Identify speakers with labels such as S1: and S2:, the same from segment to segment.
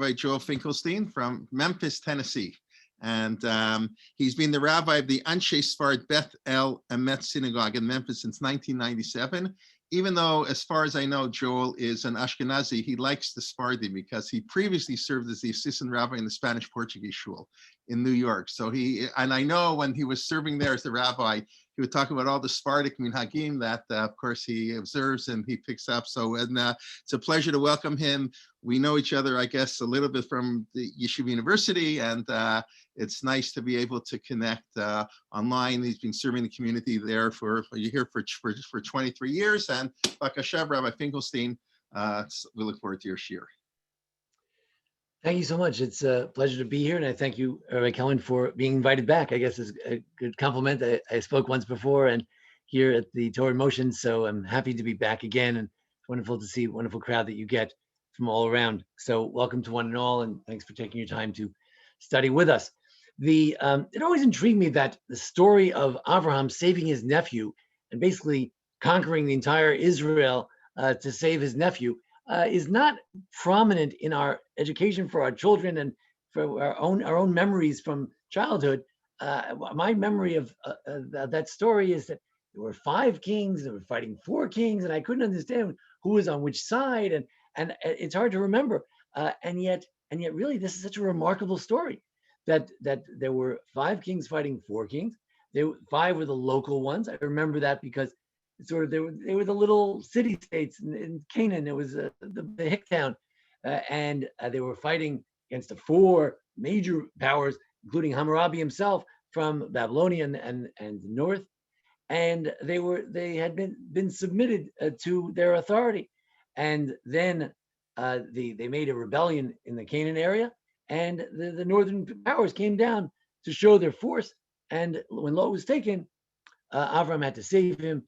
S1: Rabbi Joel Finkelstein from Memphis, Tennessee. And he's been the rabbi of the Anshe Sfard Beth El Emet Synagogue in Memphis since 1997. Even though, as far as I know, Joel is an Ashkenazi, he likes the Sephardim because he previously served as the assistant rabbi in the Spanish Portuguese shul in New York. So and I know when he was serving there as the rabbi, he would talk about all the Sephardic minhagim that, of course, he observes and he picks up. So it's a pleasure to welcome him. We know each other, I guess, a little bit from the Yeshiva University, and it's nice to be able to connect online. He's been serving the community there for 23 years. And Bakashev, Rabbi Finkelstein, we look forward to your shir.
S2: Thank you so much. It's a pleasure to be here, and I thank you, Rabbi Kelman, for being invited back. I guess is a good compliment. I spoke once before and here at the Torah in Motion, so I'm happy to be back again, and it's wonderful to see a wonderful crowd that you get from all around. So welcome to one and all, and thanks for taking your time to study with us. It always intrigued me that the story of Avraham saving his nephew and basically conquering the entire Israel to save his nephew is not prominent in our education for our children and for our own memories from childhood. My memory of that story is that there were 5 kings, they were fighting 4 kings, and I couldn't understand who was on which side, and it's hard to remember. And yet, really, this is such a remarkable story that there were 5 kings fighting 4 kings. 5 were the local ones. I remember that because sort of they were the little city states in Canaan. It was the hick town, and they were fighting against the 4 major powers, including Hammurabi himself from Babylonia and the north, and they had been submitted to their authority, and then they made a rebellion in the Canaan area, and the northern powers came down to show their force, and when Lot was taken, Avraham had to save him.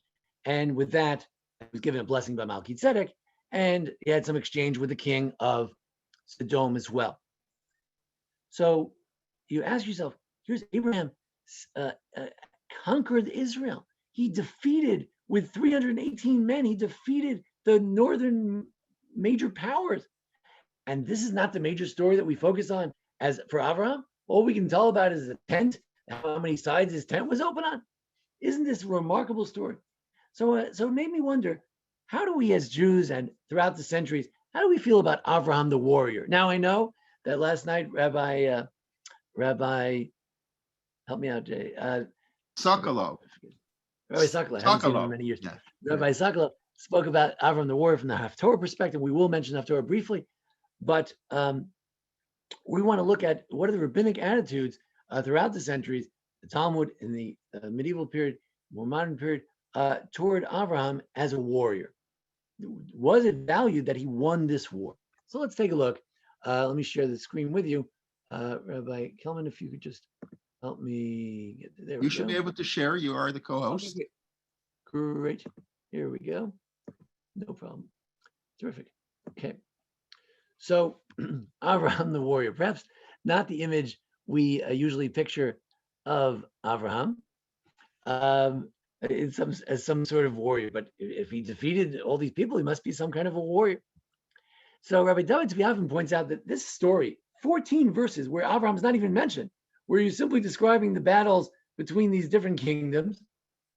S2: And with that, he was given a blessing by Melchizedek, and he had some exchange with the king of Sodom as well. So you ask yourself, here's Abraham conquered Israel. He defeated, with 318 men, he defeated the northern major powers. And this is not the major story that we focus on as for Avraham. All we can tell about is the tent, how many sides his tent was open on. Isn't this a remarkable story? So it made me wonder, how do we as Jews and throughout the centuries, how do we feel about Avraham the Warrior? Now I know that last night, Rabbi, help me out, Jay.
S1: Sokolov.
S2: Rabbi Sokolov, I haven't seen him in many years.
S1: Yeah.
S2: Rabbi Sokolov spoke about Avraham the Warrior from the Haftorah perspective. We will mention Haftorah briefly, but we want to look at what are the rabbinic attitudes throughout the centuries, the Talmud in the medieval period, more modern period, toward Avraham as a warrior. Was it valued that he won this war? So let's take a look. Let me share the screen with you. Rabbi Kelman, if you could just help me get there.
S1: You should be able to share. You are the co-host.
S2: Okay, great. Here we go. No problem. Terrific. Okay. So Avraham the Warrior, perhaps not the image we usually picture of Avraham. As some sort of warrior, but if he defeated all these people, he must be some kind of a warrior. So Rabbi Tzvi often points out that this story, 14 verses where Avraham is not even mentioned, where you're simply describing the battles between these different kingdoms,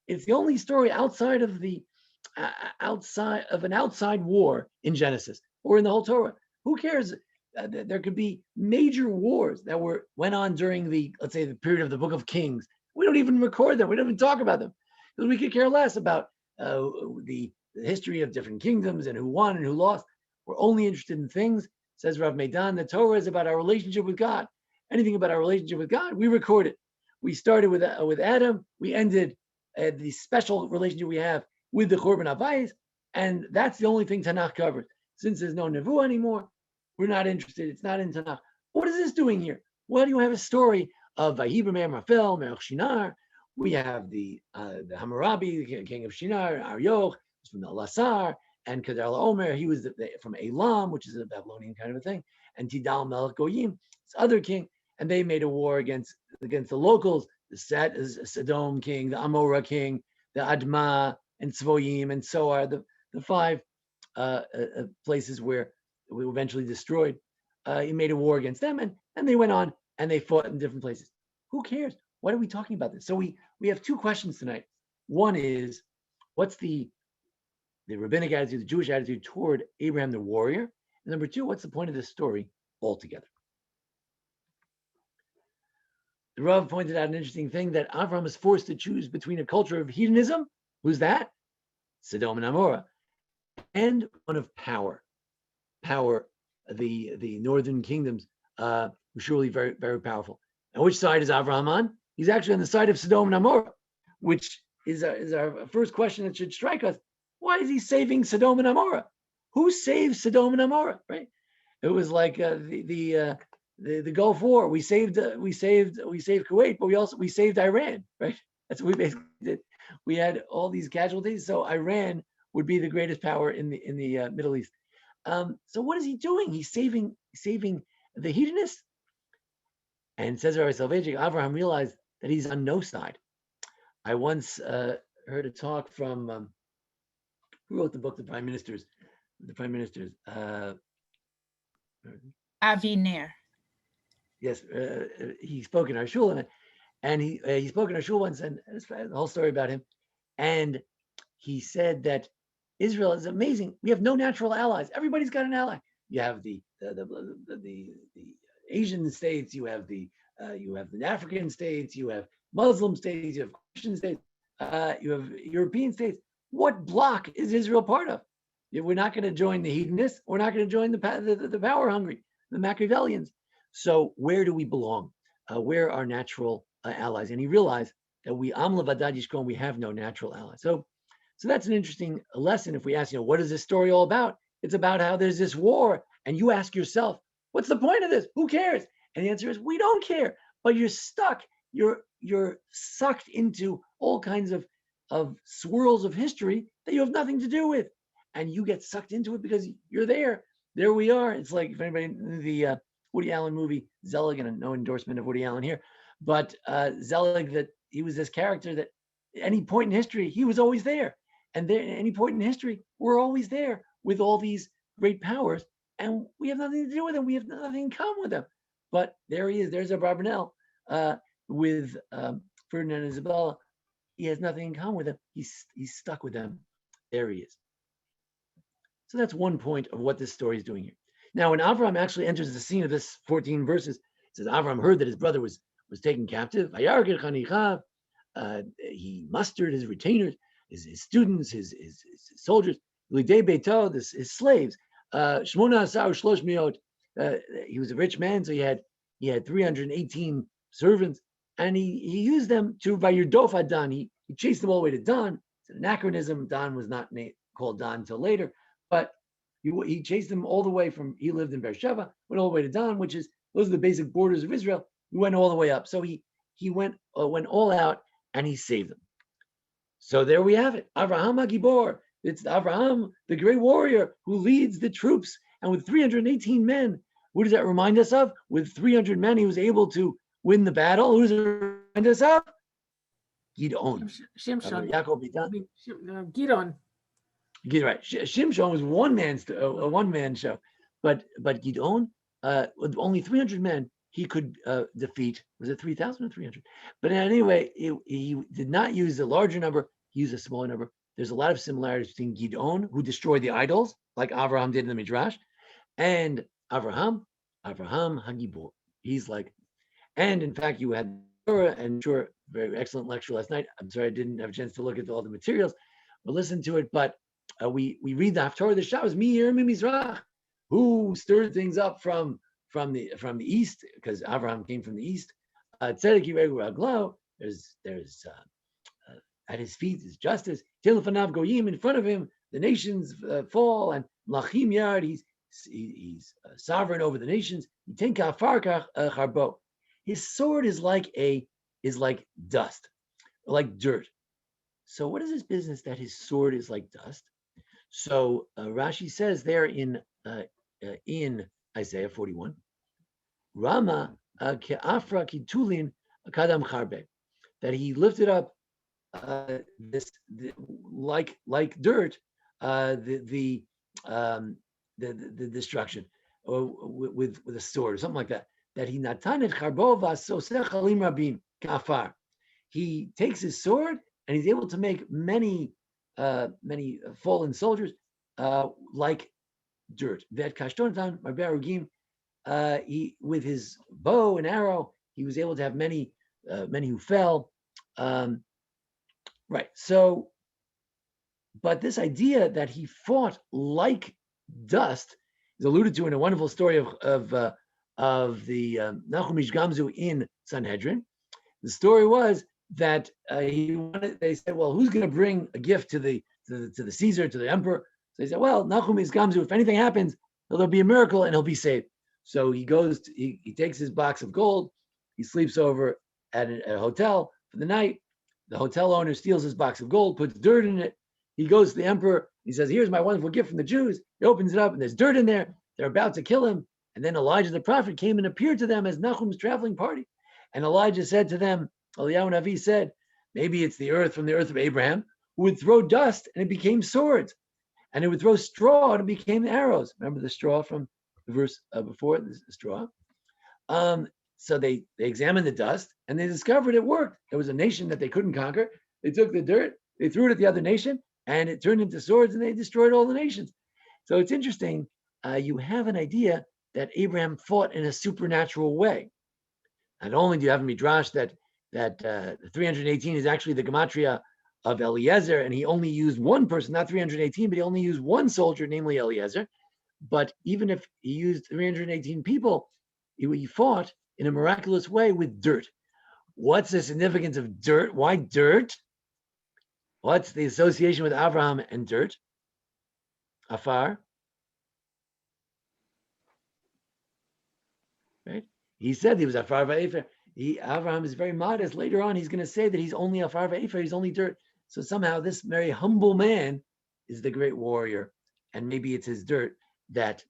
S2: it's the only story outside of an outside war in Genesis or in the whole Torah. Who cares? There could be major wars that went on during let's say, the period of the Book of Kings. We don't even record them. We don't even talk about them. Because we could care less about the history of different kingdoms and who won and who lost. We're only interested in things, says Rav Meidan, the Torah is about our relationship with God. Anything about our relationship with God, we record it. We started with Adam, we ended the special relationship we have with the Korban Havayis, and that's the only thing Tanakh covers. Since there's no Nevuah anymore, we're not interested. It's not in Tanakh. What is this doing here? Why do you have a story of Vayibra Me'er Rafel, Melech Shinar? We have the Hammurabi, the king of Shinar, Arioch, from the Lasar, and Kedar Omer, he was from Elam, which is a Babylonian kind of a thing, and Tidal Melech Goyim, this other king, and they made a war against the locals, the Sodom king, the Amorah king, the Adma, and Tzvoyim, and Soar, the 5 places where we were eventually destroyed. he made a war against them, and they went on and they fought in different places. Who cares? Why are we talking about this? So we have two questions tonight. One is, what's the rabbinic attitude, the Jewish attitude toward Abraham the warrior? And number two, what's the point of this story altogether? The Rav pointed out an interesting thing, that Avraham is forced to choose between a culture of hedonism, who's that? Sodom and Amorah, and one of power. Power, the northern kingdoms were surely very, very powerful. And which side is Avraham on? He's actually on the side of Sodom and Amorah, which is our first question that should strike us. Why is he saving Sodom and Amorah? Who saved Sodom and Amorah? Right? It was like the Gulf War. We saved Kuwait, but we saved Iran. Right? That's what we basically did. We had all these casualties, so Iran would be the greatest power in the Middle East. So what is he doing? He's saving the hedonists. And says Rabbi Salvagik, Avraham realized that he's on no side. I once heard a talk from who wrote the book, The Prime Ministers.
S3: Avi Ner.
S2: Yes, he spoke in our shul, and he spoke in our shul once, and it's the whole story about him. And he said that Israel is amazing. We have no natural allies. Everybody's got an ally. You have the Asian states, you have the African states, you have Muslim states, you have Christian states, you have European states. What bloc is Israel part of? We're not going to join the hedonists. We're not going to join the power hungry, the Machiavellians. So where do we belong? Where are natural allies? And he realized that we have no natural allies. So that's an interesting lesson. If we ask, what is this story all about? It's about how there's this war, and you ask yourself, what's the point of this? Who cares? And the answer is, we don't care. But you're stuck. You're sucked into all kinds of swirls of history that you have nothing to do with, and you get sucked into it because you're there. There we are. It's like, if anybody knew the Woody Allen movie Zelig, and no endorsement of Woody Allen here, but Zelig, that he was this character that at any point in history he was always there, and there at any point in history we're always there with all these great powers, and we have nothing to do with them. We have nothing in common with them. But there he is. There's Abravanel with Ferdinand and Isabella. He has nothing in common with them. He's stuck with them. There he is. So that's one point of what this story is doing here. Now, when Avraham actually enters the scene of this 14 verses, it says Avraham heard that his brother was taken captive. He mustered his retainers, his students, his soldiers, his slaves. He was a rich man, so he had 318 servants, and he used them to Vayirdof Dan. He chased them all the way to Dan. It's an anachronism. Dan was not called Dan until later, but he chased them all the way from. He lived in Beersheba, went all the way to Dan, those are the basic borders of Israel. He went all the way up. So he went all out, and he saved them. So there we have it. Avraham Hagibor. It's Avraham, the great warrior, who leads the troops. And with 318 men, what does that remind us of? With 300 men, he was able to win the battle. Who does it remind us of? Gidon.
S3: Shimshon.
S2: Gidon. Right. Shimshon was a one-man show. But Gidon, with only 300 men, he could defeat, was it 3,000 or 300? But anyway, he did not use a larger number. He used a smaller number. There's a lot of similarities between Gidon, who destroyed the idols, like Avraham did in the Midrash, and Avraham Hagibor. He's like, and in fact, you had and sure, very excellent lecture last night. I'm sorry I didn't have a chance to look at all the materials or listen to it, but we read the Haftarah of the Shabbos, Mir Mizrach, who stirred things up from the east, because Avraham came from the east. Tzedek Yiregu Raglo. There's at his feet is justice. Tilfanav Goyim, in front of him, the nations fall, and Lachim Yard, he's sovereign over the nations. His sword is like dust, like dirt. So what is this business that his sword is like dust? So Rashi says there in Isaiah 41, Rama ke'afra kitulin kadam charbe, that he lifted up like dirt, the destruction. or with a sword or something like that. That he natanet charbo v'asosech chalim rabim kafar. He takes his sword and he's able to make many fallen soldiers like dirt. Vet kashtonatan marberugim. He with his bow and arrow, he was able to have many who fell. Right. So, but this idea that he fought like dust is alluded to in a wonderful story of the Nachum Ish Gamzu in Sanhedrin. The story was that they said, well, who's going to bring a gift to the Caesar, to the emperor? So they said, well, Nachum Ish Gamzu, if anything happens, there'll be a miracle and he'll be saved. So he goes, he takes his box of gold, he sleeps over at a hotel for the night. The hotel owner steals his box of gold, puts dirt in it. He goes to the emperor. He says, here's my wonderful gift from the Jews. He opens it up and there's dirt in there. They're about to kill him. And then Elijah the prophet came and appeared to them as Nachum's traveling party. And Elijah said to them, Eliyahu Navi said, maybe it's the earth from the earth of Abraham, who would throw dust and it became swords. And it would throw straw and it became arrows. Remember the straw from the verse before, the straw. So they examined the dust and they discovered it worked. There was a nation that they couldn't conquer. They took the dirt, they threw it at the other nation, and it turned into swords and they destroyed all the nations. So it's interesting. You have an idea that Abraham fought in a supernatural way. Not only do you have a Midrash that 318 is actually the gematria of Eliezer, and he only used one person, not 318, but he only used one soldier, namely Eliezer. But even if he used 318 people, he fought in a miraculous way with dirt. What's the significance of dirt? Why dirt? What's the association with Avraham and dirt? Afar. Right? He said he was Afar va'efer. Avraham is very modest. Later on, he's going to say that he's only Afar va'efer. He's only dirt. So somehow this very humble man is the great warrior. And maybe it's his dirt that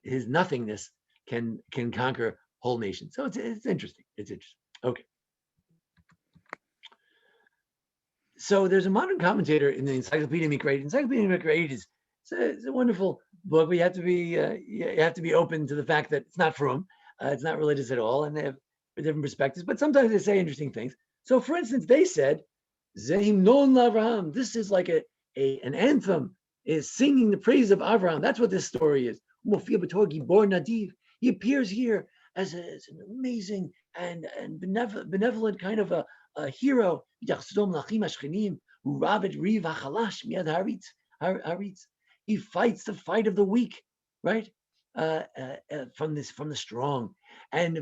S2: his nothingness can conquer whole nations. So it's interesting. It's interesting. Okay. So there's a modern commentator in the Encyclopedia Mikrait. Encyclopedia Mikrait is it's a wonderful book. We have to be open to the fact that it's not from, it's not religious at all, and they have different perspectives. But sometimes they say interesting things. So, for instance, they said, "Zehim non Avraham." This is like an anthem, is singing the praise of Avraham. That's what this story is. He appears here as an amazing and benevolent kind of a hero. He fights the fight of the weak, right? From the strong. And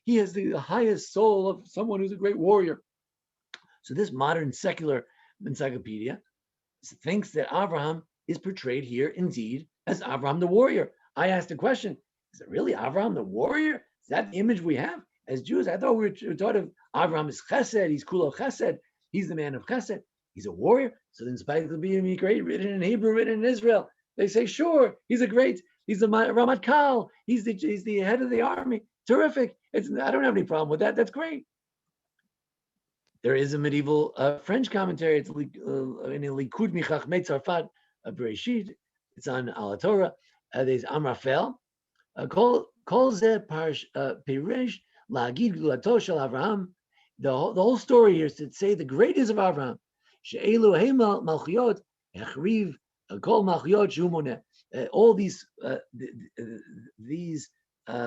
S2: he has the highest soul of someone who's a great warrior. So this modern secular encyclopedia thinks that Avraham is portrayed here indeed as Avraham the warrior. I asked the question, is it really Avraham the warrior? Is that the image we have as Jews? I thought we were taught of Avraham is chesed, he's kulo chesed, he's the man of chesed, he's a warrior. So the Encyclopedia Mikrait, written in Hebrew, written in Israel, they say, sure, he's the Ramatkal, he's the head of the army. Terrific. I don't have any problem with that. That's great. There is a medieval French commentary. It's in Likud Michachmei Tzarfat Bereshit. It's on Al Torah. There's Amrafel. Kol ze Pirish Lagid Gulato Shel Avraham. The whole story here is to say the greatness of Avraham. She'elu Heimal Malchiot Echriv Kol Malchiot Shumone. All these in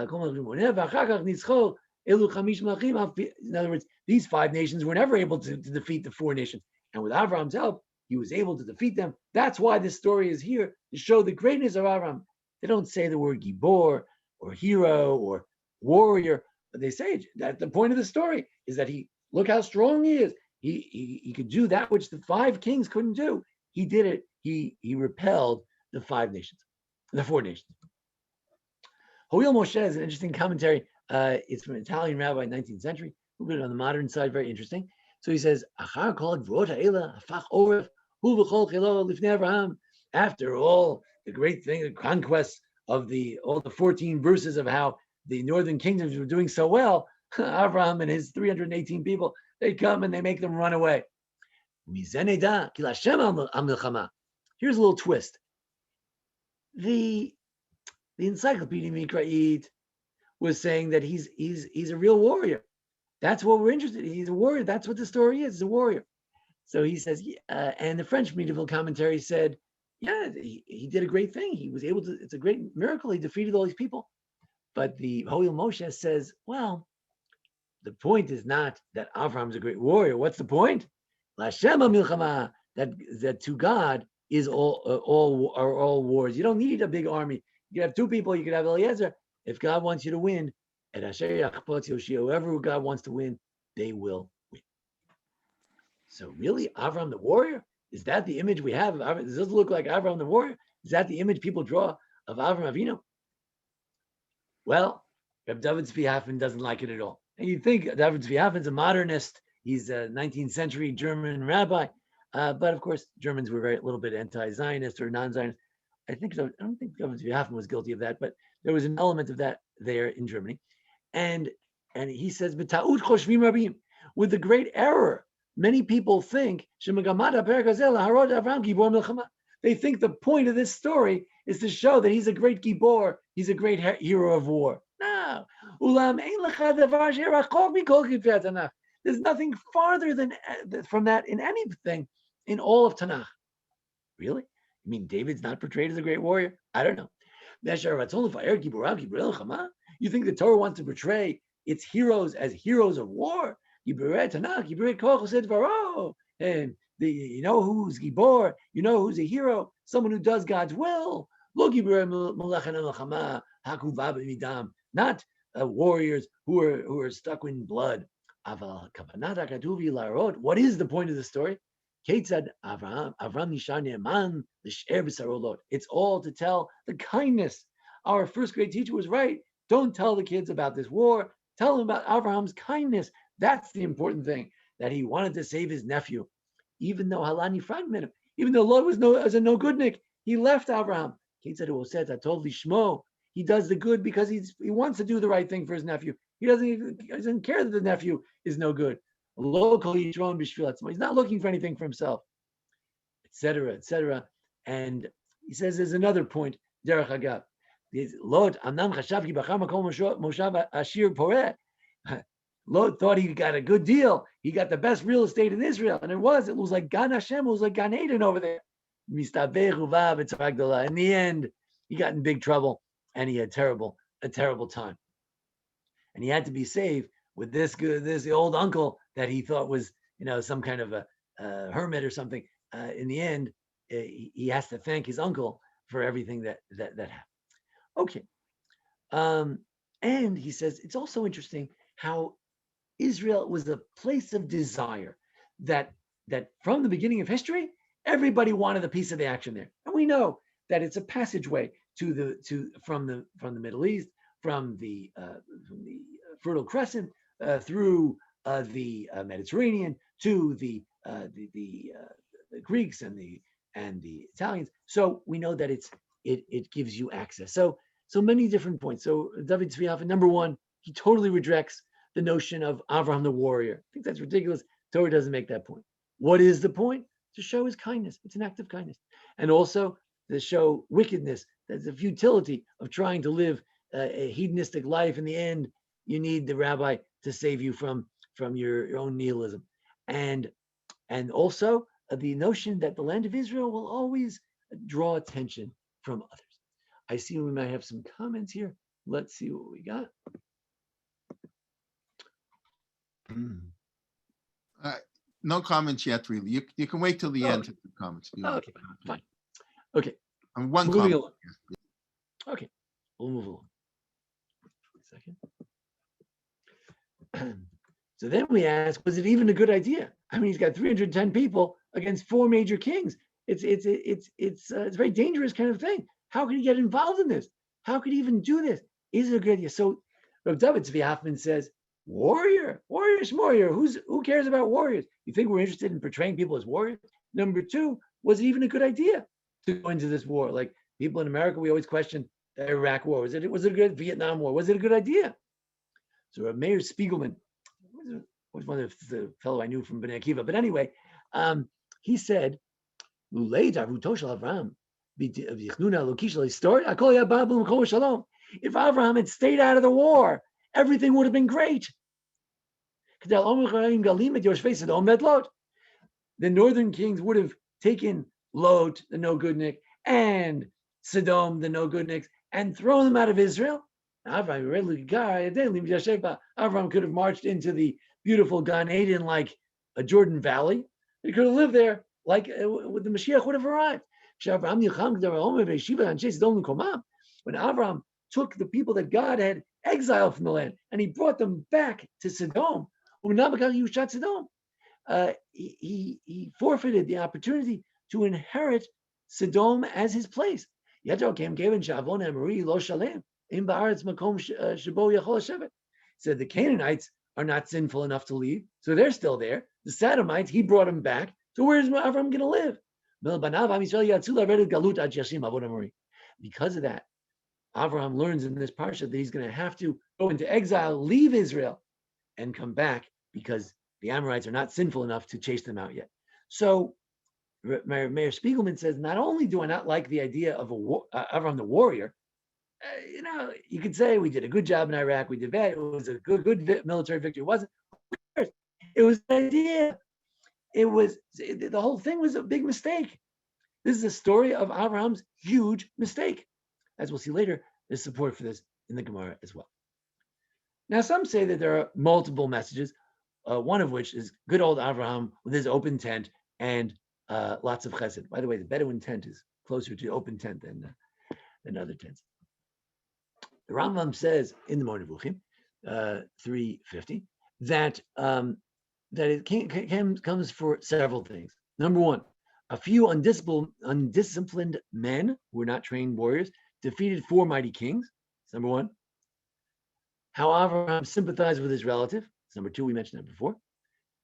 S2: other words, these five nations were never able to defeat the four nations. And with Avraham's help, he was able to defeat them. That's why this story is here, to show the greatness of Avraham. They don't say the word Gibor or hero or warrior, but they say that the point of the story is that look how strong he is. He could do that which the five kings couldn't do. He did it. He repelled the four nations. Hoil Moshe is an interesting commentary. It's from an Italian rabbi in the 19th century, a little bit on the modern side, very interesting. So he says, after all the great thing, the conquests of all the 14 verses of how the northern kingdoms were doing so well, Avraham and his 318 people, they come and they make them run away. Here's a little twist. the Encyclopedia Mikrait was saying that he's a real warrior. That's what we're interested in. He's a warrior. That's what the story is. He's a warrior. So he says, and the French medieval commentary said, yeah, he did a great thing. He was able to, it's a great miracle. He defeated all these people. But the Holy Moshe says, well, the point is not that Avraham's a great warrior. What's the point? Lashema milchama, that to God is all wars. You don't need a big army. You can have two people. You can have Eliezer. If God wants you to win, and whoever God wants to win, they will win. So really, Avraham the warrior, is that the image we have of Avraham? Does this look like Avraham the warrior? Is that the image people draw of Avraham Avinu? Well, Reb David Tzvi Hoffmann doesn't like it at all. And you'd think David Tzvi Hoffmann's a modernist. He's a 19th century German rabbi. But of course, Germans were a little bit anti-Zionist or non-Zionist. I don't think David Tzvi Hoffmann was guilty of that, but there was an element of that there in Germany. And he says, "B'ta'ut choshvim rabim," with the great error, many people think they think the point of this story is to show that he's a great gibor, he's a great hero of war. No. There's nothing farther than from that in anything in all of Tanakh. Really? You mean David's not portrayed as a great warrior? I don't know. You think the Torah wants to portray its heroes as heroes of war? You know who's Gibor, you know who's a hero, someone who does God's will. Not warriors who are stuck in blood. What is the point of the story? It's all to tell the kindness. Our first grade teacher was right. Don't tell the kids about this war. Tell them about Avraham's kindness. That's the important thing, that he wanted to save his nephew. Even though Halani fragmented him, even though Lot was a no goodnik, he left Avraham. He does the good because he wants to do the right thing for his nephew. He doesn't care that the nephew is no good. He's not looking for anything for himself, etc., etc. And he says there's another point. Derech Hagav, Lot thought he got a good deal. He got the best real estate in Israel, and it was like Gan Hashem, it was like Gan Eden over there. In the end, he got in big trouble, and he had a terrible time. And he had to be saved with this old uncle that he thought was, some kind of a hermit or something. In the end, he has to thank his uncle for everything that happened. Okay. And he says it's also interesting how Israel was a place of desire, that from the beginning of history, everybody wanted a piece of the action there. And we know that it's a passageway from the Middle East, from the Fertile Crescent, through the Mediterranean to the Greeks and the Italians. So we know that it gives you access. So many different points. So David Tzvi Hoffmann, number one, he totally rejects the notion of Avraham the warrior. I think that's ridiculous. Torah doesn't make that point. What is the point? To show his kindness. It's an act of kindness. And also to show wickedness. That's the futility of trying to live a hedonistic life. In the end, you need the rabbi to save you from your own nihilism. And also the notion that the land of Israel will always draw attention from others. I see we might have some comments here. Let's see what we got.
S1: No comments yet, really. You can wait till the end to the comments.
S2: Okay, fine. Okay.
S1: And one comment.
S2: Along. Okay, we'll move along. A second. So then we ask, was it even a good idea? I mean, he's got 310 people against 4 major kings. It's a very dangerous kind of thing. How could he get involved in this? How could he even do this? Is it a good idea? So Rabbi David Tzvi Hoffmann says, warrior, who cares about warriors? You think we're interested in portraying people as warriors? Number 2, was it even a good idea to go into this war? Like people in America, we always question the Iraq war. Was it a good Vietnam war? Was it a good idea? So Rabbi Meir Spiegelman was one of the fellow I knew from Bnei Akiva. But anyway, he said, Lulei Davuto shel Avraham, If Avraham had stayed out of the war, everything would have been great. The northern kings would have taken Lot, the no-goodnik, and Sodom, the no-goodniks, and thrown them out of Israel. Avraham could have marched into the beautiful Gan Eden like a Jordan Valley. He could have lived there like the Mashiach would have arrived. When Avraham took the people that God had exiled from the land and he brought them back to Sodom, he forfeited the opportunity to inherit Sodom as his place. Said the Canaanites are not sinful enough to leave, so they're still there. The Sodomites, he brought them back. So where's Avraham going to live? Because of that, Avraham learns in this parsha that he's going to have to go into exile, leave Israel, and come back because the Amorites are not sinful enough to chase them out yet. So Mayor Spiegelman says, not only do I not like the idea of Avraham the Warrior, you could say we did a good job in Iraq, we did bad, it was a good military victory. It wasn't. It was an idea. The whole thing was a big mistake. This is a story of Avraham's huge mistake. As we'll see later, there's support for this in the Gemara as well. Now, some say that there are multiple messages, one of which is good old Avraham with his open tent and lots of chesed. By the way, the Bedouin tent is closer to open tent than other tents. The Rambam says in the Moreh Nevuchim, 350, that it comes for several things. Number one, a few undisciplined men who were not trained warriors defeated 4 mighty kings. That's number one. How Avraham sympathized with his relative. That's number 2. We mentioned that before.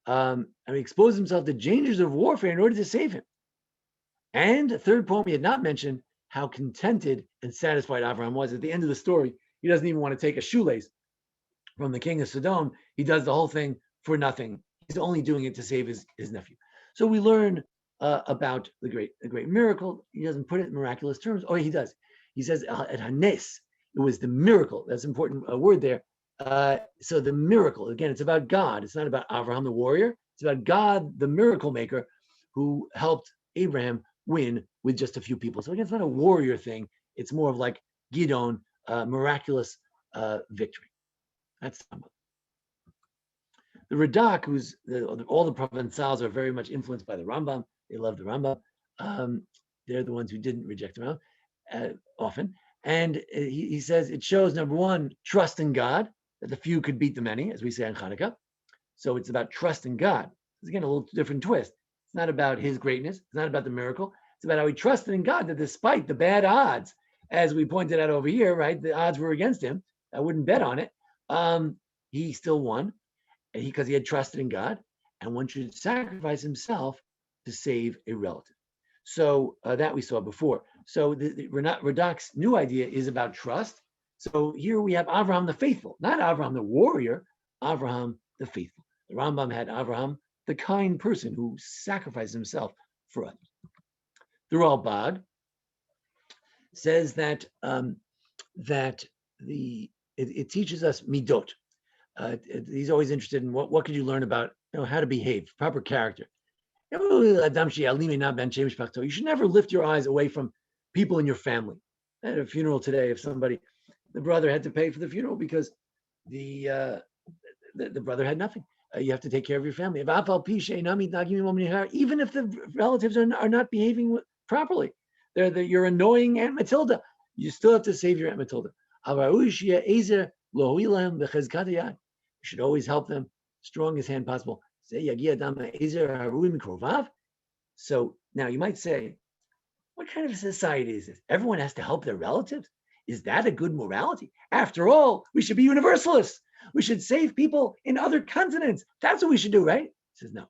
S2: And he exposed himself to dangers of warfare in order to save him. And a third point we had not mentioned, how contented and satisfied Avraham was. At the end of the story, he doesn't even want to take a shoelace from the king of Sodom. He does the whole thing for nothing. He's only doing it to save his nephew. So we learn about the great miracle. He doesn't put it in miraculous terms. Oh, he does. He says at Hanes, it was the miracle. That's an important word there. So the miracle, again, it's about God. It's not about Avraham the warrior. It's about God, the miracle maker, who helped Abraham win with just a few people. So again, it's not a warrior thing. It's more of like Gidon, miraculous victory. That's something. The Radak, all the Provençals are very much influenced by the Rambam. They love the Rambam. They're the ones who didn't reject the Rambam often. And he says it shows, number one, trust in God, that the few could beat the many, as we say in Hanukkah. So it's about trust in God. It's again a little different twist. It's not about his greatness. It's not about the miracle. It's about how he trusted in God that despite the bad odds, as we pointed out over here, right, the odds were against him. I wouldn't bet on it. He still won because he had trusted in God. And one should sacrifice himself to save a relative. So that we saw before. So the Radak's new idea is about trust. So here we have Avraham the faithful, not Avraham the warrior, Avraham the faithful. The Rambam had Avraham, the kind person who sacrificed himself for others. The Ralbag says that it teaches us midot. He's always interested in what could you learn about how to behave, proper character. You should never lift your eyes away from people in your family. At a funeral today, if the brother had to pay for the funeral because the brother had nothing. You have to take care of your family. Even if the relatives are not behaving properly, you're annoying Aunt Matilda. You still have to save your Aunt Matilda. You should always help them, strongest hand possible. So now you might say, what kind of society is this? Everyone has to help their relatives? Is that a good morality? After all, we should be universalists. We should save people in other continents. That's what we should do, right? He says, no.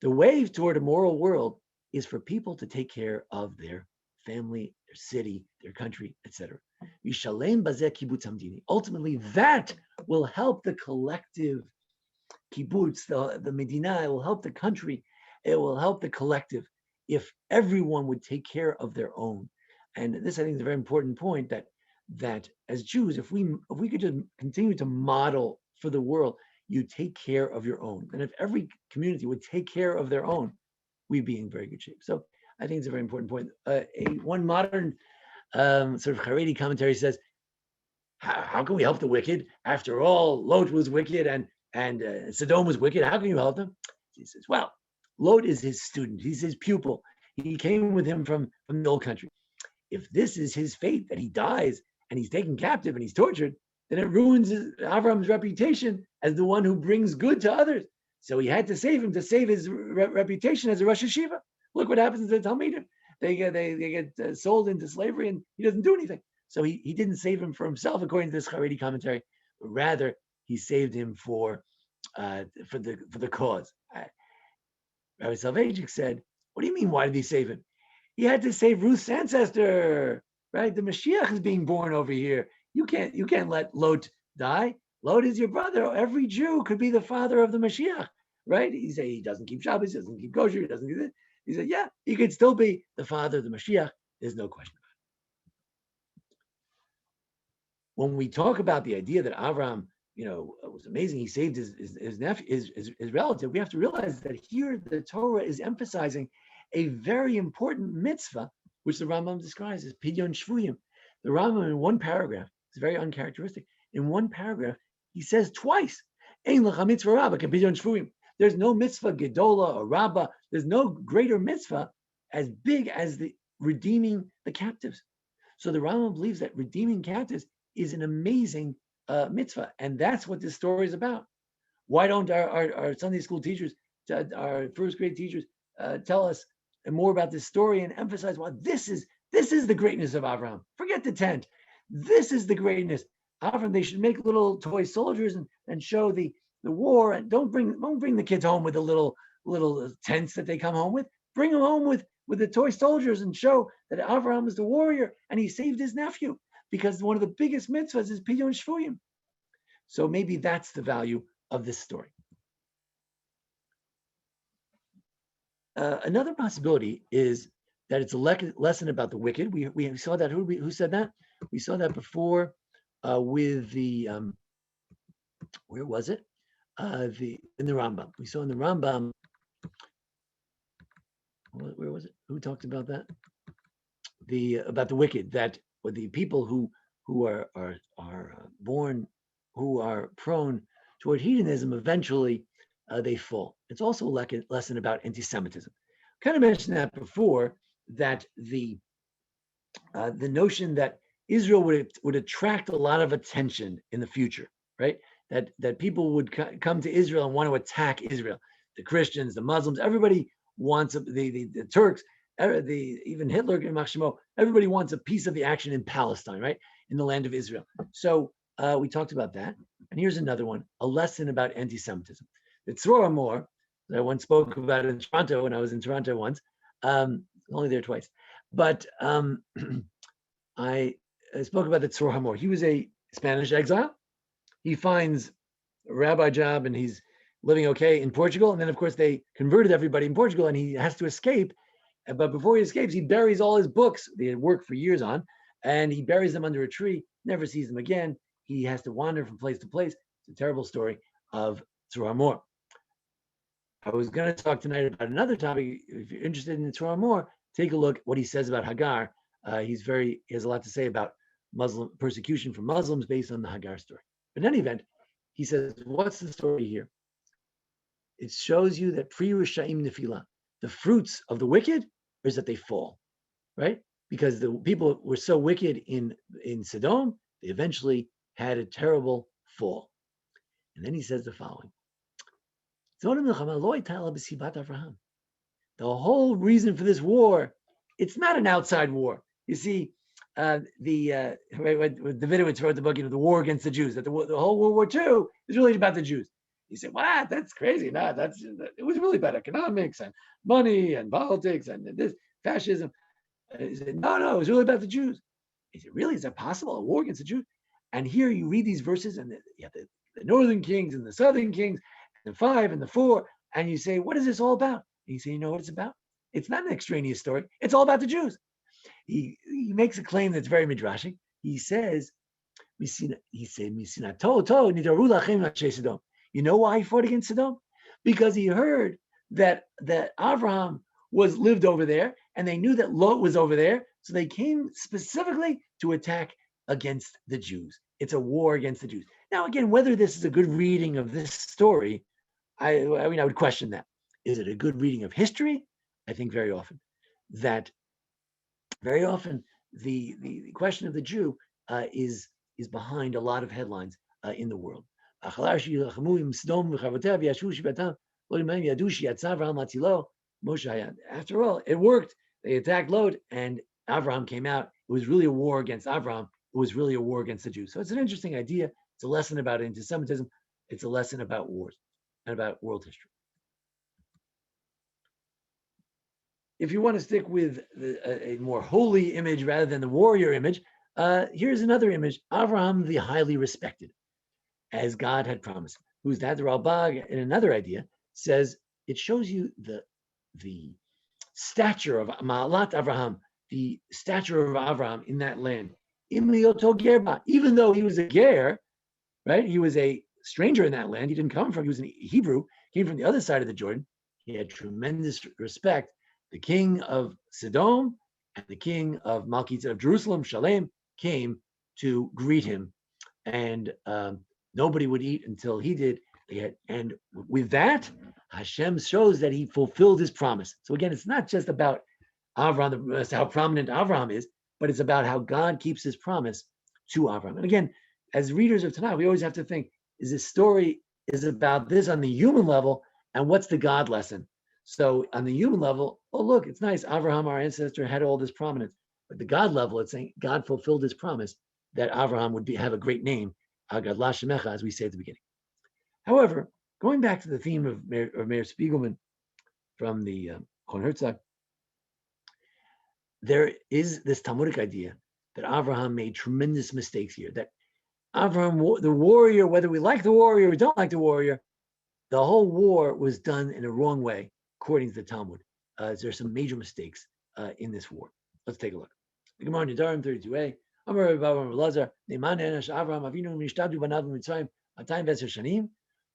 S2: The way toward a moral world is for people to take care of their family, their city, their country, etc. Ultimately, that will help the collective kibbutz, the medina. It will help the country. It will help the collective if everyone would take care of their own. And this, I think, is a very important point, that as Jews, if we could just continue to model for the world, you take care of your own. And if every community would take care of their own, we'd be in very good shape. So I think it's a very important point. One modern sort of Haredi commentary says, how can we help the wicked? After all, Lot was wicked and Sodom was wicked. How can you help them? He says, well, Lot is his student. He's his pupil. He came with him from the old country. If this is his fate, that he dies and he's taken captive and he's tortured, then it ruins Avraham's reputation as the one who brings good to others. So he had to save him to save his reputation as a Rosh Hashiva. Look what happens to the Talmidim. They get sold into slavery and he doesn't do anything. So he didn't save him for himself, according to this Haredi commentary, but rather he saved him for the cause. Rabbi Soloveitchik said, "What do you mean? Why did he save him? He had to save Ruth's ancestor, right? The Mashiach is being born over here. You can't let Lot die. Lot is your brother. Every Jew could be the father of the Mashiach, right? He said he doesn't keep Shabbos, he doesn't keep kosher, he doesn't do this. He said, yeah, he could still be the father of the Mashiach. There's no question about it. When we talk about the idea that Avraham, was amazing, he saved his nephew, his relative, we have to realize that here the Torah is emphasizing a very important mitzvah, which the Rambam describes as Pidyon Shvuyim. The Rambam, in one paragraph, it's very uncharacteristic. In one paragraph, he says twice, Ein lecha mitzvah rabba k'pidyon shvuyim. There's no mitzvah gedola or rabba. There's no greater mitzvah as big as the redeeming the captives. So the Rambam believes that redeeming captives is an amazing mitzvah, and that's what this story is about. Why don't our Sunday school teachers, our first grade teachers, tell us more about this story and emphasize why this is the greatness of Avraham? Forget the tent. This is the greatness. Avraham, they should make little toy soldiers and show the war, and don't bring the kids home with the little tents that they come home with. Bring them home with the toy soldiers and show that Avraham is the warrior and he saved his nephew, because one of the biggest mitzvahs is Pidyon Shvuyim. So maybe that's the value of this story. Another possibility is that it's a lesson about the wicked. We saw that. Who said that? We saw that before with the where was it? In the Rambam. We saw in the Rambam. Where was it? Who talked about that? About the wicked, that with the people who are born, who are prone toward hedonism, eventually they fall. It's also a lesson about anti-Semitism. Kind of mentioned that before, that the notion that Israel would attract a lot of attention in the future, right? That people would come to Israel and want to attack Israel. The Christians, the Muslims, everybody wants the Turks, even Hitler, everybody wants a piece of the action in Palestine, right? In the land of Israel. So we talked about that. And here's another one, a lesson about anti-Semitism. The Tzror Hamor, that I once spoke about in Toronto when I was in Toronto once, only there twice. But I spoke about the Tzror Hamor. He was a Spanish exile. He finds a rabbi job and he's living okay in Portugal. And then, of course, they converted everybody in Portugal and he has to escape. But before he escapes, he buries all his books they had worked for years on, and he buries them under a tree, never sees them again. He has to wander from place to place. It's a terrible story of Tzror Hamor. I was going to talk tonight about another topic. If you're interested in Tzror Hamor, take a look at what he says about Hagar. He has a lot to say about Muslim persecution from Muslims based on the Hagar story. But in any event, he says, what's the story here? It shows you that Pri Rishaim Nefila, the fruits of the wicked is that they fall, right? Because the people were so wicked in Sodom, they eventually had a terrible fall. And then he says the following. The whole reason for this war, it's not an outside war. You see, Davidowitz wrote the book, the war against the Jews, that the whole World War II is really about the Jews. He said, "What? That's crazy. No, it was really about economics and money and politics and this fascism." He said, "No, it was really about the Jews." He said, "Really? Is that possible? A war against the Jews?" And here you read these verses, and you have the northern kings and the southern kings, and the 5 and the 4, and you say, "What is this all about?" And you say, "You know what it's about? It's not an extraneous story. It's all about the Jews. He makes a claim that's very midrashic. He says, you know why he fought against Sodom? Because he heard that Avraham lived over there, and they knew that Lot was over there, so they came specifically to attack against the Jews. It's a war against the Jews. Now, again, whether this is a good reading of this story, I would question that. Is it a good reading of history? I think very often the question of the Jew is behind a lot of headlines in the world. After all, it worked. They attacked Lot, and Avraham came out. It was really a war against Avraham. It was really a war against the Jews. So it's an interesting idea. It's a lesson about anti-Semitism. It's a lesson about wars and about world history. If you want to stick with a more holy image rather than the warrior image, here's another image, Avraham the highly respected, as God had promised. Who's that? The Rabbi, in another idea, says it shows you the stature of Ma'alat Avraham, the stature of Avraham in that land. Even though he was a ger, right? He was a stranger in that land. He didn't come from, he was a Hebrew, came from the other side of the Jordan. He had tremendous respect. The king of Sodom and the king of Malkitza of Jerusalem, Shalem, came to greet him. And nobody would eat until he did. And with that, Hashem shows that he fulfilled his promise. So again, it's not just about Avraham, how prominent Avraham is, but it's about how God keeps his promise to Avraham. And again, as readers of Tanakh, we always have to think, is this story is about this on the human level, and what's the God lesson? So on the human level, oh, look, it's nice. Avraham, our ancestor, had all this prominence. But the God level, it's saying God fulfilled his promise that Avraham would have a great name, Agadla Shemecha, as we say at the beginning. However, going back to the theme of Meir Spiegelman from the Kon Herzog, there is this Talmudic idea that Avraham made tremendous mistakes here, that Avraham, the warrior, whether we like the warrior or we don't like the warrior, the whole war was done in a wrong way, according to the Talmud. There's some major mistakes in this war. Let's take a look. The Gemara in Nedarim 32a. Amar Rabbi Lazar, Avraham Avinu Mishtadu Banav Mitzrayim Atayim Veser Shanim.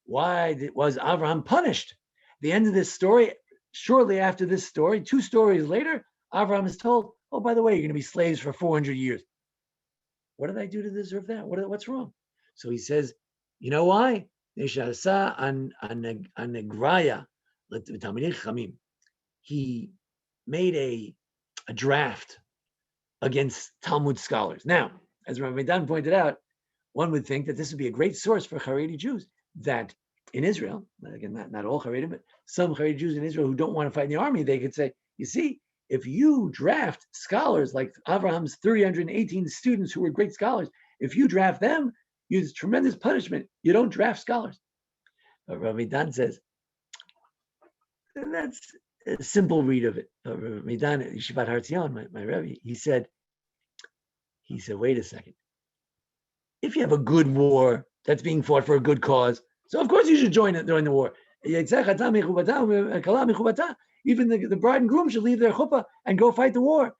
S2: Why was Avraham punished? The end of this story, shortly after this story, 2 stories later, Avraham is told, oh, by the way, you're going to be slaves for 400 years. What did I do to deserve that? What's wrong? So he says, you know why? He made a draft against Talmud scholars. Now, as Rabbi Dan pointed out, one would think that this would be a great source for Haredi Jews, that in Israel, again, not all Haredim, but some Haredi Jews in Israel who don't want to fight in the army, they could say, you see, if you draft scholars like Avraham's 318 students who were great scholars, if you draft them, you use tremendous punishment. You don't draft scholars. But Rabbi Dan says, that's a simple read of it. Rabbi Dan at Yeshivat Har Tzion, my Rabbi, he said, wait a second. If you have a good war that's being fought for a good cause, so of course you should join the war. Even the bride and groom should leave their chuppah and go fight the war.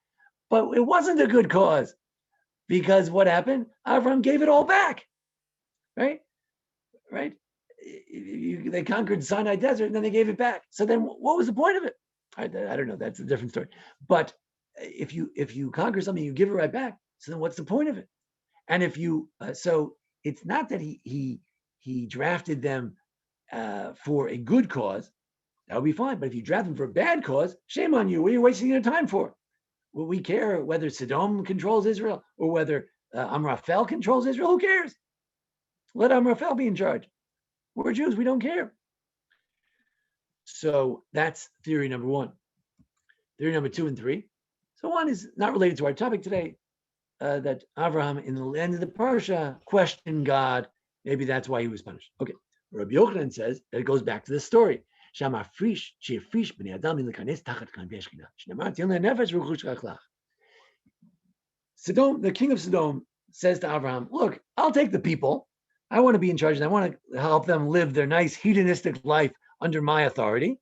S2: But it wasn't a good cause, because what happened? Avraham gave it all back, right? They conquered Sinai Desert and then they gave it back. So then what was the point of it? I don't know. That's a different story. But if you conquer something, you give it right back. So then what's the point of it? And if you, so it's not that he drafted them for a good cause. That would be fine. But if you draft them for a bad cause, shame on you. What are you wasting your time for? Will we care whether Sodom controls Israel or whether Amraphel controls Israel? Who cares? Let Amraphel be in charge. We're Jews. We don't care. So that's theory number 1. Theory number 2 and 3. So one is not related to our topic today, that Avraham in the end of the Parsha questioned God. Maybe that's why he was punished. Okay. Rabbi Yochanan says that it goes back to this story. Sodom, the king of Sodom, says to Avraham, look, I'll take the people. I want to be in charge, and I want to help them live their nice hedonistic life under my authority.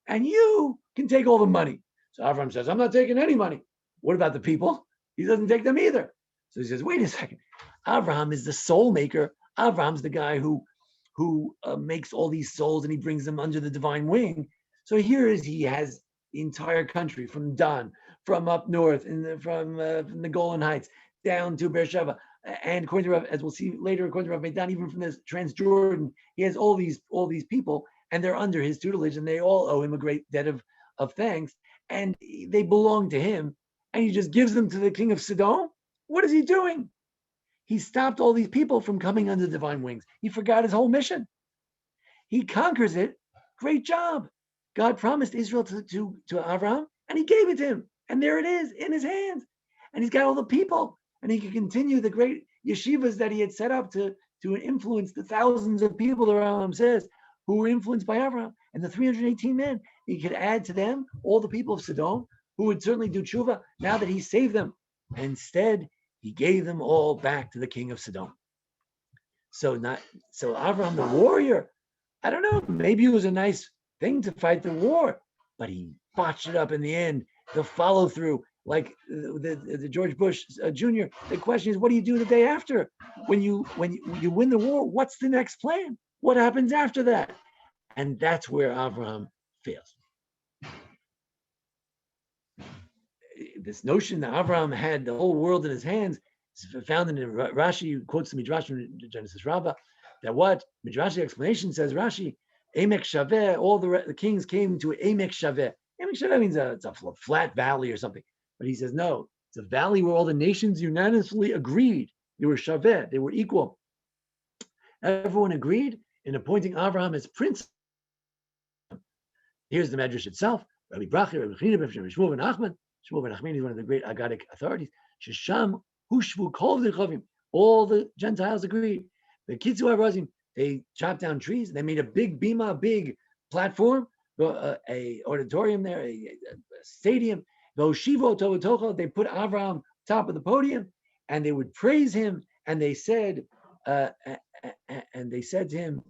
S2: And you can take all the money. So Avraham says, I'm not taking any money. What about the people? He doesn't take them either. So he says, wait a second. Avraham is the soul maker. Avraham's the guy who makes all these souls and he brings them under the divine wing. So here is he has the entire country from Dan, from up north, from the Golan Heights down to Beersheba, and according to Rav, as we'll see later, according to Rav Meidan, even from this Transjordan, he has all these people, and they're under his tutelage, and they all owe him a great debt of thanks, and they belong to him, and he just gives them to the king of Sodom. What is he doing? He stopped all these people from coming under divine wings. He forgot his whole mission. He conquers it. Great job. God promised Israel to Avraham, and he gave it to him. And there it is in his hands. And he's got all the people. And he can continue the great yeshivas that he had set up to influence the thousands of people, the Rambam says, who were influenced by Avraham. And the 318 men, he could add to them all the people of Sodom, who would certainly do tshuva now that he saved them. And instead, he gave them all back to the king of Sodom. So Avraham the warrior, I don't know, maybe it was a nice thing to fight the war, but he botched it up in the end. The follow through, like the George Bush Jr. The question is, what do you do the day after? When you win the war, what's the next plan? What happens after that? And that's where Avraham fails. This notion that Avraham had the whole world in his hands is found in Rashi, quotes the Midrash from Genesis Rabbah, that what? Midrash explanation says, Rashi, Emek Shaveh, all the kings came to Emek Shaveh. Emek Shaveh means it's a flat valley or something. But he says, no, it's a valley where all the nations unanimously agreed. They were Shaveh, they were equal. Everyone agreed in appointing Avraham as prince. Here's the Midrash itself. Rabbi Brachi, Rabbi Chida, Rabbi Shmuel ben Nachman. Shmuel ben Nachman is one of the great Agadic authorities. Shesham hushvu kol v'chovim. All the Gentiles agreed. The Kitzu Harazim, they chopped down trees. They made a big bima, big platform, a auditorium there, a stadium. They put Avraham top of the podium, and they would praise him. And they said, to him,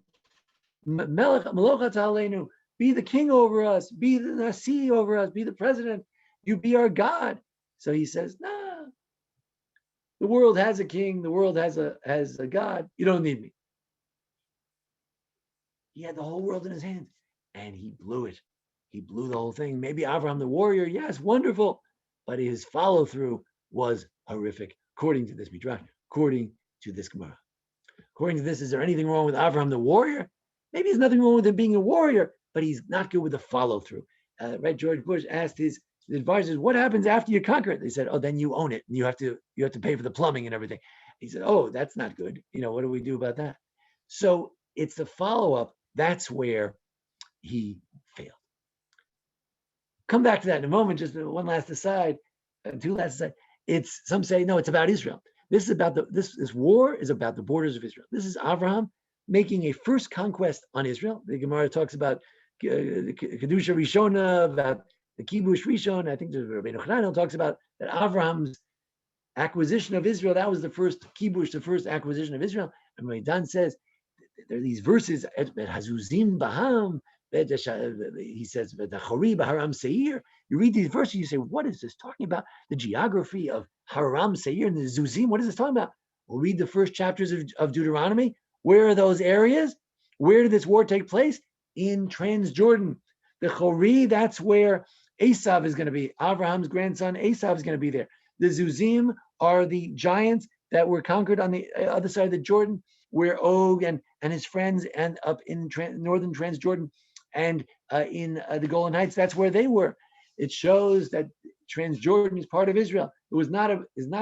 S2: Melech Melochat Aleinu, be the king over us, be the Nasi over us, be the president, you be our God. So he says, nah, the world has a king, the world has a God, you don't need me. He had the whole world in his hands, and he blew it. He blew the whole thing. Maybe Avraham the warrior, yes, wonderful, but his follow-through was horrific, according to this Midrash, according to this Gemara. According to this, is there anything wrong with Avraham the warrior? Maybe there's nothing wrong with him being a warrior, but he's not good with the follow-through. Right? George Bush asked his advisors, what happens after you conquer it? They said, oh, then you own it, and you have to pay for the plumbing and everything. He said, oh, that's not good. What do we do about that? So it's the follow-up. That's where he failed. Come back to that in a moment. Just one last aside, two last aside. Some say no, it's about Israel. This is about this war is about the borders of Israel. This is Avraham making a first conquest on Israel. The Gemara talks about the Kedusha Rishona, about the Kibush Rishon. I think the Rabbi Yochanan talks about that Avraham's acquisition of Israel. That was the first Kibush, the first acquisition of Israel. And Meidan says there are these verses at Hazuzim Baham. He says, the Chori Baharam Seir. You read these verses, you say, what is this talking about? The geography of Haram Seir and the Zuzim, what is this talking about? We'll read the first chapters of Deuteronomy. Where are those areas? Where did this war take place? In Transjordan. The Chori, that's where Esav is going to be. Abraham's grandson Esav is going to be there. The Zuzim are the giants that were conquered on the other side of the Jordan, where Og and his friends and up in northern Transjordan and in the Golan Heights, that's where they were. It shows that Transjordan is part of Israel. It's not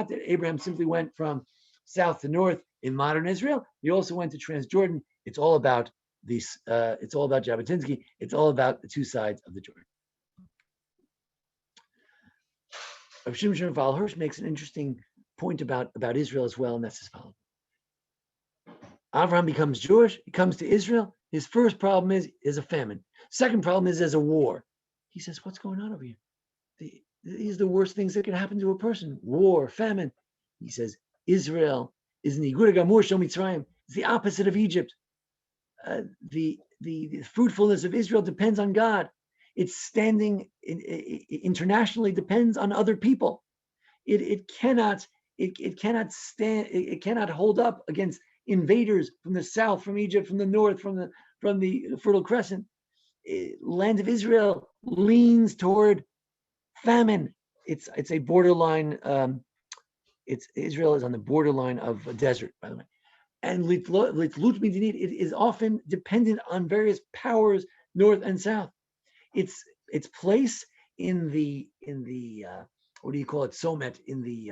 S2: that Abraham simply went from south to north in modern Israel. He also went to Transjordan. It's all about this. It's all about Jabotinsky. It's all about the two sides of the Jordan. Rav Shimshon Val Hirsch makes an interesting point about Israel as well, and that's as follows. Avraham becomes Jewish. He comes to Israel. His first problem is a famine. Second problem is there's a war. He says, what's going on over here? These are the worst things that can happen to a person. War, famine. He says, Israel is Nigura Gamur Shel Mitzrayim. It's the opposite of Egypt. The fruitfulness of Israel depends on God. Its standing internationally depends on other people. It cannot stand. It cannot hold up against invaders from the south, from Egypt, from the north, from the Fertile Crescent. Land of Israel leans toward famine. It's a borderline. Israel is on the borderline of a desert, by the way. And it is often dependent on various powers, north and south. Its place in the what do you call it, somet, in the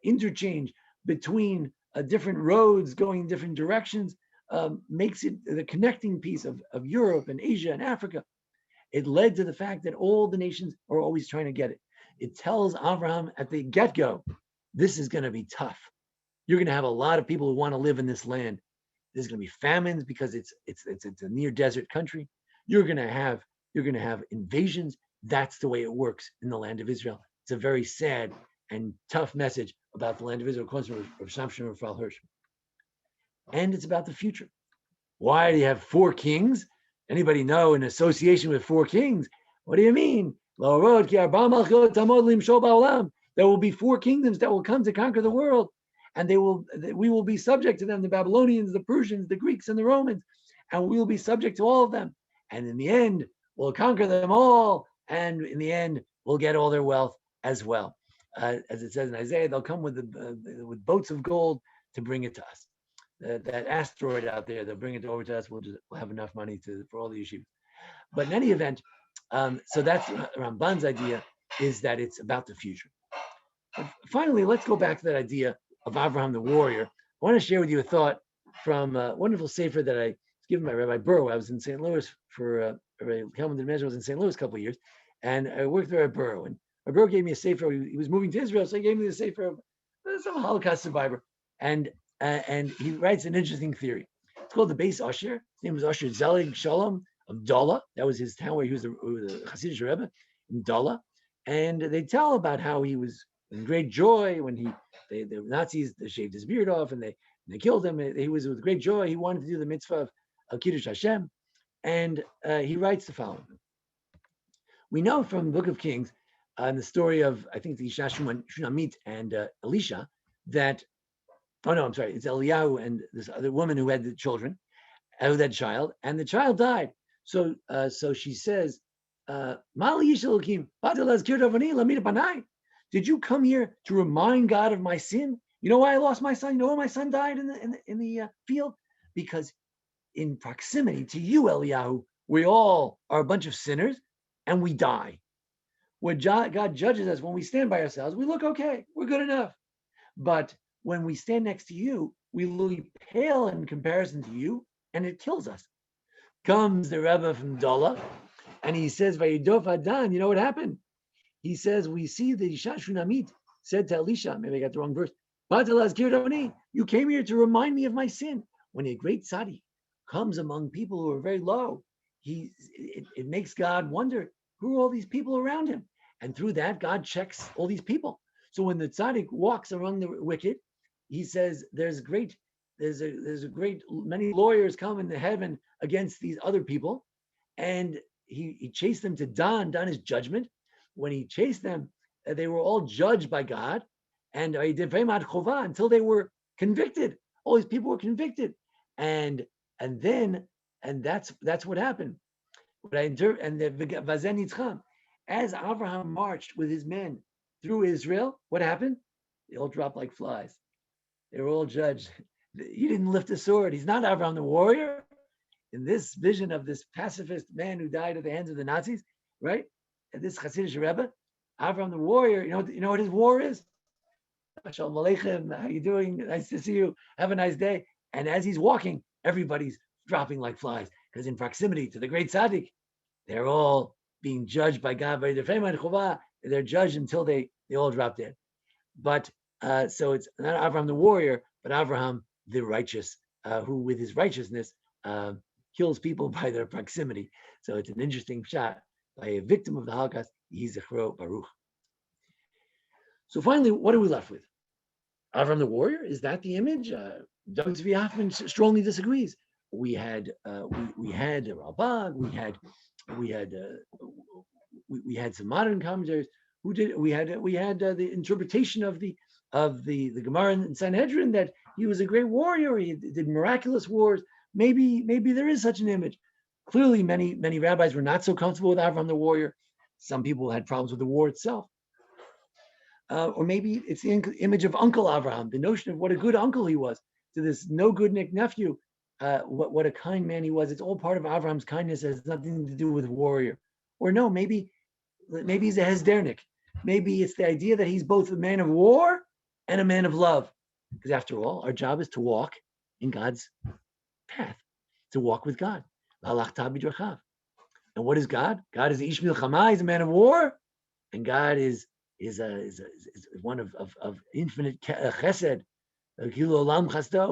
S2: interchange between different roads going in different directions, makes it the connecting piece of Europe and Asia and Africa. It led to the fact that all the nations are always trying to get it. It tells Avraham at the get-go, this is going to be tough. You're going to have a lot of people who want to live in this land. There's going to be famines because it's a near desert country. You're going to have invasions. That's the way it works in the land of Israel. It's a very sad and tough message about the land of Israel, according to Rav Samson and Rav Hirsch. And it's about the future. Why do you have 4 kings? Anybody know an association with 4 kings? What do you mean? There will be 4 kingdoms that will come to conquer the world, and we will be subject to them, the Babylonians, the Persians, the Greeks, and the Romans, and we will be subject to all of them. And in the end, we'll conquer them all, and in the end, we'll get all their wealth as well. As it says in Isaiah, they'll come with boats of gold to bring it to us. That asteroid out there, they'll bring it over to us. We'll have enough money for all the yeshivas. But in any event, so that's Ramban's idea, is that it's about the future. But finally, let's go back to that idea of Avraham the Warrior. I want to share with you a thought from a wonderful sefer that I was given by Rabbi Burrow. I was in St. Louis for Rabbi Kelman de Mezra was in St. Louis a couple of years, and I worked with Rabbi Burrow. And Rabbi Burrow gave me a sefer. He was moving to Israel, so he gave me the sefer of some Holocaust survivor. And he writes an interesting theory. It's called the Beis Asher. His name was Asher Zelig Shalom of Dala. That was his town where he was the Hasidic Rebbe in Dala. And they tell about how he was in great joy when the Nazis shaved his beard off and they killed him. He was with great joy. He wanted to do the mitzvah of Kiddush Hashem. And he writes the following. We know from the Book of Kings, in the story of, I think, the Isha Shunamit and Elisha, that it's Eliyahu and this other woman who had the children, who had child, and the child died. So she says, did you come here to remind God of my sin? You know why I lost my son? You know why my son died in the field? Because in proximity to you, Eliyahu, we all are a bunch of sinners and we die. When God judges us, when we stand by ourselves, we look okay, we're good enough. But when we stand next to you, we look pale in comparison to you, and it kills us. Comes the Rebbe from Dala, and he says, Vayidof Adan, you know what happened? He says, we see the Isha Shunamit said to Elisha, maybe I got the wrong verse, you came here to remind me of my sin. When a great tzaddik comes among people who are very low, it makes God wonder, who are all these people around him? And through that, God checks all these people. So when the tzaddik walks among the wicked, he says, there's a great many lawyers come into heaven against these other people, and he chased them to Dan. Dan is judgment. When he chased them, they were all judged by God, and until they were convicted. All these people were convicted, and that's what happened. As Avraham marched with his men through Israel, what happened? They all dropped like flies. They were all judged. He didn't lift a sword. He's not Avraham the Warrior. In this vision of this pacifist man who died at the hands of the Nazis, right? And this Hasidic Rebbe, Avraham the Warrior, you know what his war is? Shalom Aleichem, how you doing? Nice to see you. Have a nice day. And as he's walking, everybody's dropping like flies, because in proximity to the great tzaddik, they're all being judged by God. They're judged until they all drop dead. But so it's not Avraham the Warrior, but Avraham the righteous, who with his righteousness kills people by their proximity. So it's an interesting shot by a victim of the Holocaust, Yehi Zichro Baruch. So finally, what are we left with? Avraham the Warrior, is that the image? Tzvi Hoffmann strongly disagrees. We had Rabbi, we had We had we had some modern commentators who did. We had the interpretation of the Gemara in Sanhedrin that he was a great warrior. He did miraculous wars. Maybe there is such an image. Clearly, many rabbis were not so comfortable with Avraham the Warrior. Some people had problems with the war itself. Or maybe it's the image of Uncle Avraham, the notion of what a good uncle he was to this no good nephew. What a kind man he was. It's all part of Avraham's kindness. It has nothing to do with warrior. Or no, maybe he's a hesdernik. Maybe it's the idea that he's both a man of war and a man of love. Because after all, our job is to walk in God's path, to walk with God. And what is God? God is Ish Milchama. He's a man of war, and God is one of infinite chesed.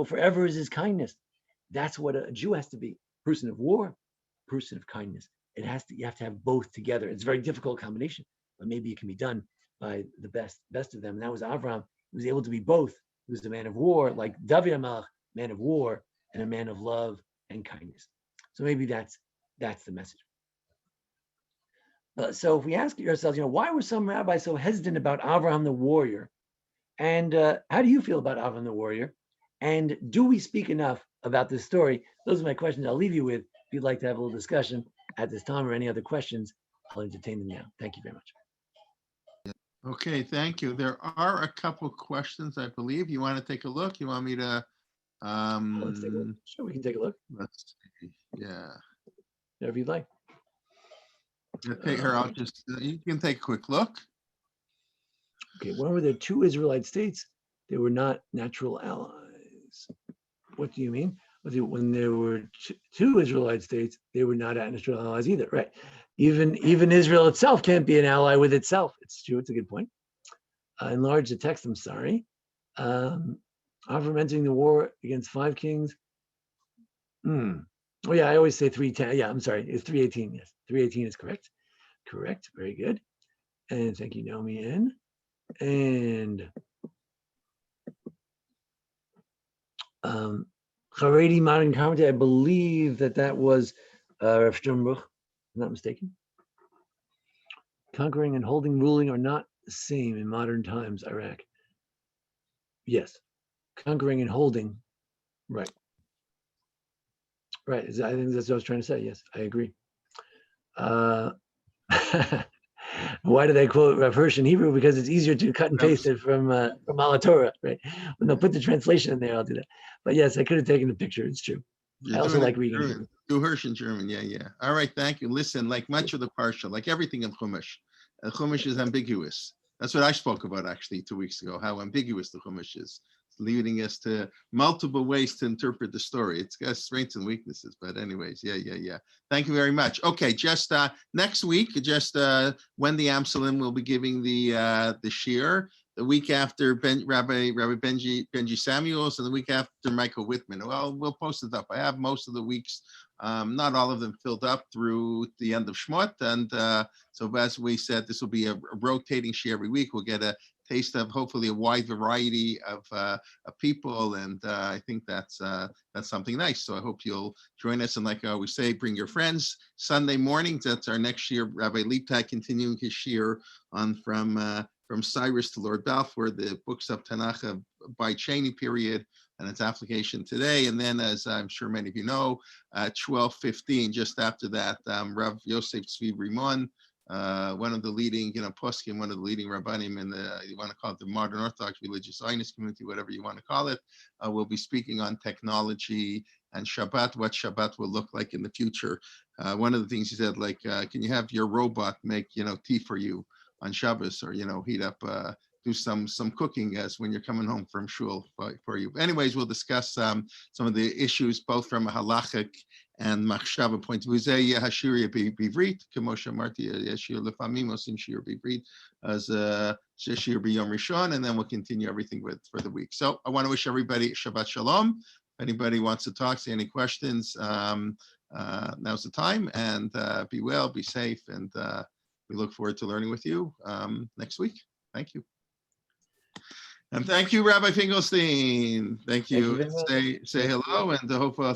S2: Forever is his kindness. That's what a Jew has to be: person of war, person of kindness. You have to have both together. It's a very difficult combination, but maybe it can be done by the best of them. And that was Avraham. He was able to be both. He was a man of war, like David HaMelech, man of war, and a man of love and kindness. So maybe that's the message. So if we ask ourselves, why were some rabbis so hesitant about Avraham the Warrior? And how do you feel about Avraham the Warrior? And do we speak enough about this story? Those are my questions I'll leave you with. If you'd like to have a little discussion at this time or any other questions, I'll entertain them now. Thank you very much.
S1: Okay, thank you. There are a couple questions, I believe. You want to take a look? You want me to?
S2: Let's take a look. Sure, we can take a look.
S1: Let's see. Yeah.
S2: Whatever you'd like.
S1: Okay, here, I'll just, you can take a quick look.
S2: Okay, when were there two Israelite states? They were not natural allies. What do you mean? When there were two Israelite states, they were not natural allies either, right? Even Israel itself can't be an ally with itself. It's true. It's a good point. Enlarge the text. I'm sorry. Avram entering the war against 5 kings. Oh yeah, I always say 310. Yeah, I'm sorry. It's 318. Yes, 318 is correct. Correct. Very good. And thank you, Naomi N. And Haredi modern commentary. I believe that was Rav Sternbuch, if I'm not mistaken. Conquering and holding, ruling are not the same in modern times. Iraq. Yes, conquering and holding. Right. Right. I think that's what I was trying to say. Yes, I agree. Why do they quote Rav Hirsch in Hebrew? Because it's easier to cut and paste it from Al Torah, right? When they'll put the translation in there, I'll do that. But yes, I could have taken the picture. It's true. I also like reading Hebrew.
S1: Do Hirsch in German, yeah. All right, thank you. Listen, like much of the Parsha, like everything in Chumash, Chumash is ambiguous. That's what I spoke about actually 2 weeks ago, how ambiguous the Chumash is, leading us to multiple ways to interpret the story. It's got strengths and weaknesses, but anyways, yeah. Thank you very much. Okay, just next week, Wendy Amsalem will be giving the shir. The week after Rabbi Benji Samuels, and the week after Michael Whitman. Well, we'll post it up. I have most of the weeks, not all of them filled up through the end of Shmot, and so as we said, this will be a rotating share every week. We'll get a taste of hopefully a wide variety of people, and I think that's something nice. So I hope you'll join us, and like I always say, bring your friends. Sunday mornings, that's our next year. Rabbi Leibtag continuing his shir on from Cyrus to Lord Balfour, the books of Tanakh by Cheney period, and its application today. And then, as I'm sure many of you know, 12:15, just after that, Rav Yosef Tzvi Rimon, one of the leading, poskim, one of the leading rabbanim in you want to call it the modern Orthodox religious Zionist community, whatever you want to call it, will be speaking on technology and Shabbat, what Shabbat will look like in the future. One of the things he said, like, can you have your robot make, tea for you on Shabbos, or heat up, do some cooking as when you're coming home from shul for you. Anyways, we'll discuss some of the issues both from a halachic and machshava point of view. Zeh hashir bivrit, k'moshe marti yashir lefamim osim shir bivrit as shir b'yom rishon, and then we'll continue everything for the week. So I want to wish everybody Shabbat Shalom. If anybody wants to talk, say any questions, now's the time. And be well, be safe, and we look forward to learning with you next week. Thank you. And thank you, Rabbi Finkelstein. Thank you. Say hello, and hopefully